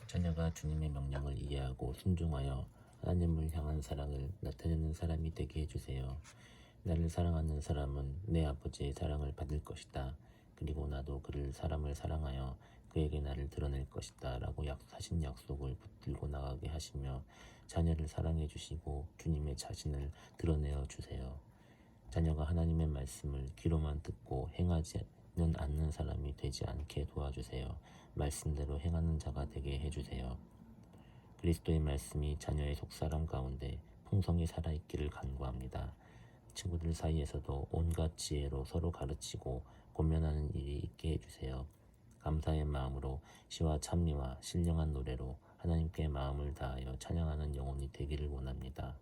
자녀가 주님의 명령을 이해하고 순종하여 하나님을 향한 사랑을 나타내는 사람이 되게 해주세요. 나를 사랑하는 사람은 내 아버지의 사랑을 받을 것이다. 그리고 나도 그를 사람을 사랑하여 그에게 나를 드러낼 것이다 라고 하신 약속을 붙들고 나가게 하시며 자녀를 사랑해 주시고 주님의 자신을 드러내어 주세요. 자녀가 하나님의 말씀을 귀로만 듣고 행하지는 않는 사람이 되지 않게 도와주세요. 말씀대로 행하는 자가 되게 해주세요. 그리스도의 말씀이 자녀의 속사람 가운데 풍성히 살아있기를 간구합니다. 친구들 사이에서도 온갖 지혜로 서로 가르치고 권면하는 일이 있게 해주세요. 감사의 마음으로 시와 찬미와 신령한 노래로 하나님께 마음을 다하여 찬양하는 영혼이 되기를 원합니다.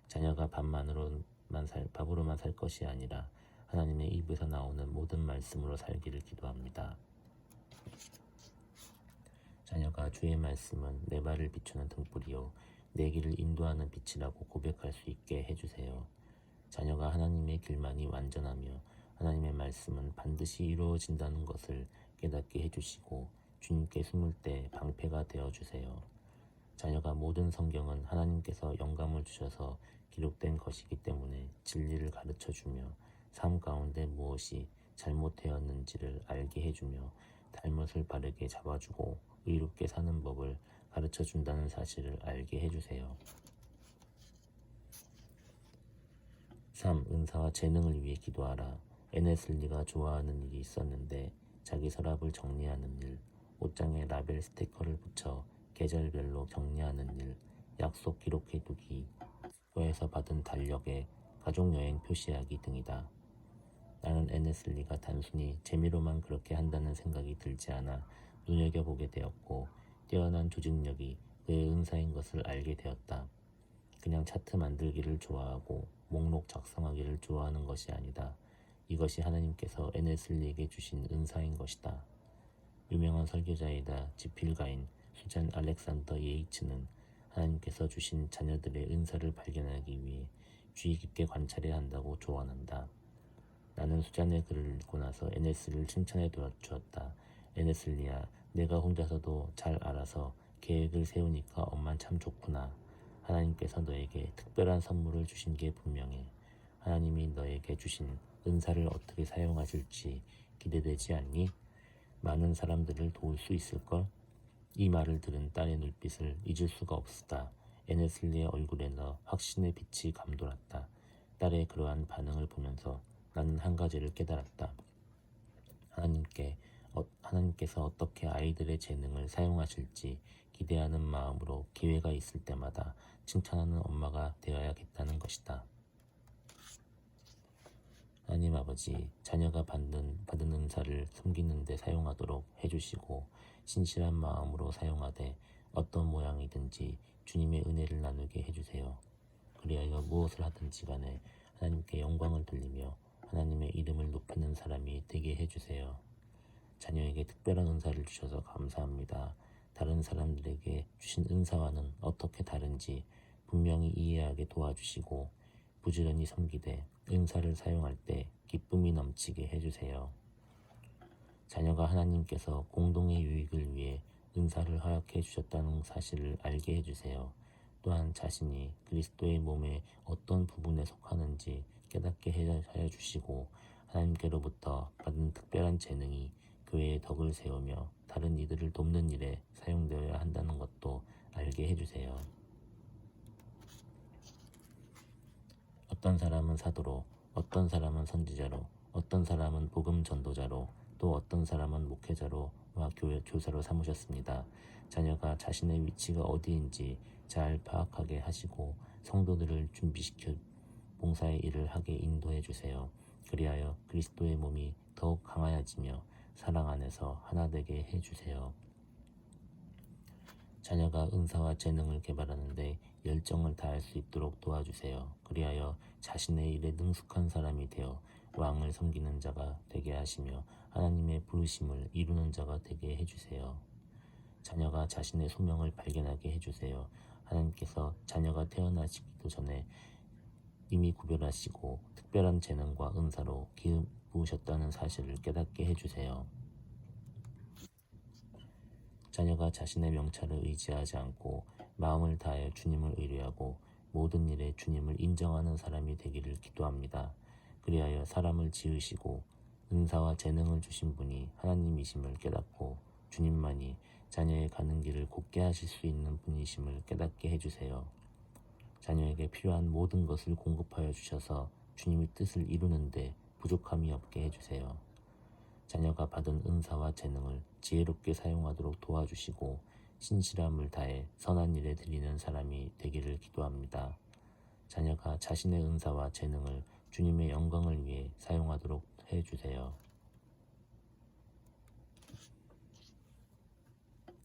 자녀가 밥으로만 살 것이 아니라 하나님의 입에서 나오는 모든 말씀으로 살기를 기도합니다. 자녀가 주의 말씀은 내 발을 비추는 등불이요 내 길을 인도하는 빛이라고 고백할 수 있게 해주세요. 자녀가 하나님의 길만이 완전하며 하나님의 말씀은 반드시 이루어진다는 것을 깨닫게 해주시고 주님께 숨을 때 방패가 되어주세요. 자녀가 모든 성경은 하나님께서 영감을 주셔서 기록된 것이기 때문에 진리를 가르쳐주며 삶 가운데 무엇이 잘못되었는지를 알게 해주며 잘못을 바르게 잡아주고 의롭게 사는 법을 가르쳐준다는 사실을 알게 해주세요. 3. 은사와 재능을 위해 기도하라. 에네슬리가 좋아하는 일이 있었는데 자기 서랍을 정리하는 일, 옷장에 라벨 스티커를 붙여 계절별로 격리하는 일, 약속 기록해두기, 교회에서 받은 달력에 가족여행 표시하기 등이다. 나는 에네슬리가 단순히 재미로만 그렇게 한다는 생각이 들지 않아 눈여겨보게 되었고 뛰어난 조직력이 그의 은사인 것을 알게 되었다. 그냥 차트 만들기를 좋아하고 목록 작성하기를 좋아하는 것이 아니다. 이것이 하나님께서 에네슬리에게 주신 은사인 것이다. 유명한 설교자이다 지필가인 수잔 알렉산더 예이츠는 하나님께서 주신 자녀들의 은사를 발견하기 위해 주의 깊게 관찰해야 한다고 조언한다. 나는 수잔의 글을 읽고 나서 에네슬리를 칭찬해 주었다. 에네슬리야, 내가 혼자서도 잘 알아서 계획을 세우니까 엄만 참 좋구나. 하나님께서 너에게 특별한 선물을 주신 게 분명해. 하나님이 너에게 주신 은사를 어떻게 사용하실지 기대되지 않니? 많은 사람들을 도울 수 있을걸? 이 말을 들은 딸의 눈빛을 잊을 수가 없었다. 에네슬리의 얼굴에 확신의 빛이 감돌았다. 딸의 그러한 반응을 보면서 나는 한 가지를 깨달았다. 하나님께서 어떻게 아이들의 재능을 사용하실지 기대하는 마음으로 기회가 있을 때마다 칭찬하는 엄마가 되어야겠다는 것이다. 하나님 아버지, 자녀가 받은 은사를 섬기는 데 사용하도록 해주시고 신실한 마음으로 사용하되 어떤 모양이든지 주님의 은혜를 나누게 해주세요. 그리하여 무엇을 하든지 간에 하나님께 영광을 돌리며 하나님의 이름을 높이는 사람이 되게 해주세요. 자녀에게 특별한 은사를 주셔서 감사합니다. 다른 사람들에게 주신 은사와는 어떻게 다른지 분명히 이해하게 도와주시고 부지런히 섬기되 은사를 사용할 때 기쁨이 넘치게 해주세요. 자녀가 하나님께서 공동의 유익을 위해 은사를 허락해 주셨다는 사실을 알게 해주세요. 또한 자신이 그리스도의 몸의 어떤 부분에 속하는지 깨닫게 하여 주시고 하나님께로부터 받은 특별한 재능이 교회의 덕을 세우며 다른 이들을 돕는 일에 사용되어야 한다는 것도 알게 해주세요. 어떤 사람은 사도로, 어떤 사람은 선지자로, 어떤 사람은 복음 전도자로, 또 어떤 사람은 목회자로와 교사로 삼으셨습니다. 자녀가 자신의 위치가 어디인지 잘 파악하게 하시고 성도들을 준비시켜 봉사의 일을 하게 인도해 주세요. 그리하여 그리스도의 몸이 더욱 강하여지며 사랑 안에서 하나 되게 해주세요. 자녀가 은사와 재능을 개발하는데 열정을 다할 수 있도록 도와주세요. 그리하여 자신의 일에 능숙한 사람이 되어 왕을 섬기는 자가 되게 하시며 하나님의 부르심을 이루는 자가 되게 해주세요. 자녀가 자신의 소명을 발견하게 해주세요. 하나님께서 자녀가 태어나시기도 전에 이미 구별하시고 특별한 재능과 은사로 기부으셨다는 사실을 깨닫게 해주세요. 자녀가 자신의 명찰을 의지하지 않고 마음을 다하여 주님을 의뢰하고 모든 일에 주님을 인정하는 사람이 되기를 기도합니다. 그리하여 사람을 지으시고 은사와 재능을 주신 분이 하나님이심을 깨닫고 주님만이 자녀의 가는 길을 곧게 하실 수 있는 분이심을 깨닫게 해주세요. 자녀에게 필요한 모든 것을 공급하여 주셔서 주님의 뜻을 이루는데 부족함이 없게 해주세요. 자녀가 받은 은사와 재능을 지혜롭게 사용하도록 도와주시고 신실함을 다해 선한 일에 드리는 사람이 되기를 기도합니다. 자녀가 자신의 은사와 재능을 주님의 영광을 위해 사용하도록 해주세요.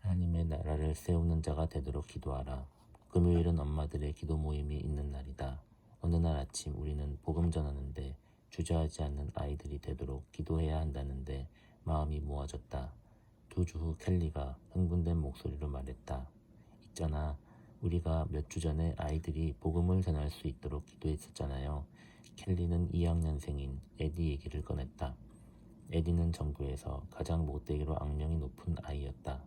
하나님의 나라를 세우는 자가 되도록 기도하라. 금요일은 엄마들의 기도 모임이 있는 날이다. 어느 날 아침 우리는 복음 전하는데 주저하지 않는 아이들이 되도록 기도해야 한다는데 마음이 모아졌다. 2주 후 켈리가 흥분된 목소리로 말했다. 있잖아, 우리가 몇 주 전에 아이들이 복음을 전할 수 있도록 기도했었잖아요. 켈리는 2학년생인 에디 얘기를 꺼냈다. 에디는 전교에서 가장 못되기로 악명이 높은 아이였다.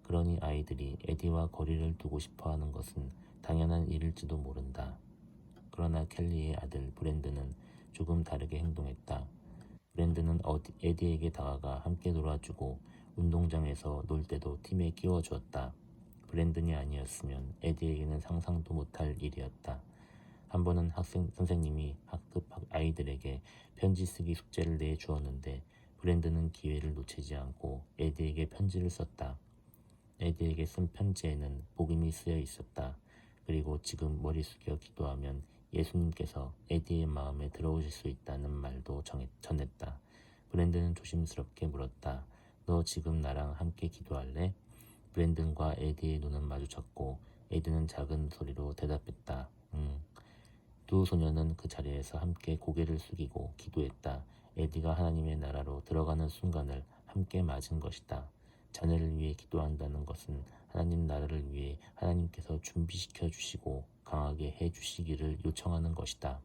그러니 아이들이 에디와 거리를 두고 싶어하는 것은 당연한 일일지도 모른다. 그러나 켈리의 아들 브랜드는 조금 다르게 행동했다. 브랜드는 에디에게 다가가 함께 놀아주고 운동장에서 놀 때도 팀에 끼워주었다. 브랜든이 아니었으면 에디에게는 상상도 못할 일이었다. 한 번은 선생님이 학급 아이들에게 편지 쓰기 숙제를 내주었는데 브랜드는 기회를 놓치지 않고 에디에게 편지를 썼다. 에디에게 쓴 편지에는 복음이 쓰여 있었다. 그리고 지금 머리 숙여 기도하면 예수님께서 에디의 마음에 들어오실 수 있다는 말도 전했다. 브랜든은 조심스럽게 물었다. 너 지금 나랑 함께 기도할래? 브랜든과 에디의 눈은 마주쳤고 에디는 작은 소리로 대답했다. 응. 두 소녀는 그 자리에서 함께 고개를 숙이고 기도했다. 에디가 하나님의 나라로 들어가는 순간을 함께 맞은 것이다. 자녀를 위해 기도한다는 것은 하나님 나라를 위해 하나님께서 준비시켜 주시고 강하게 해 주시기를 요청하는 것이다.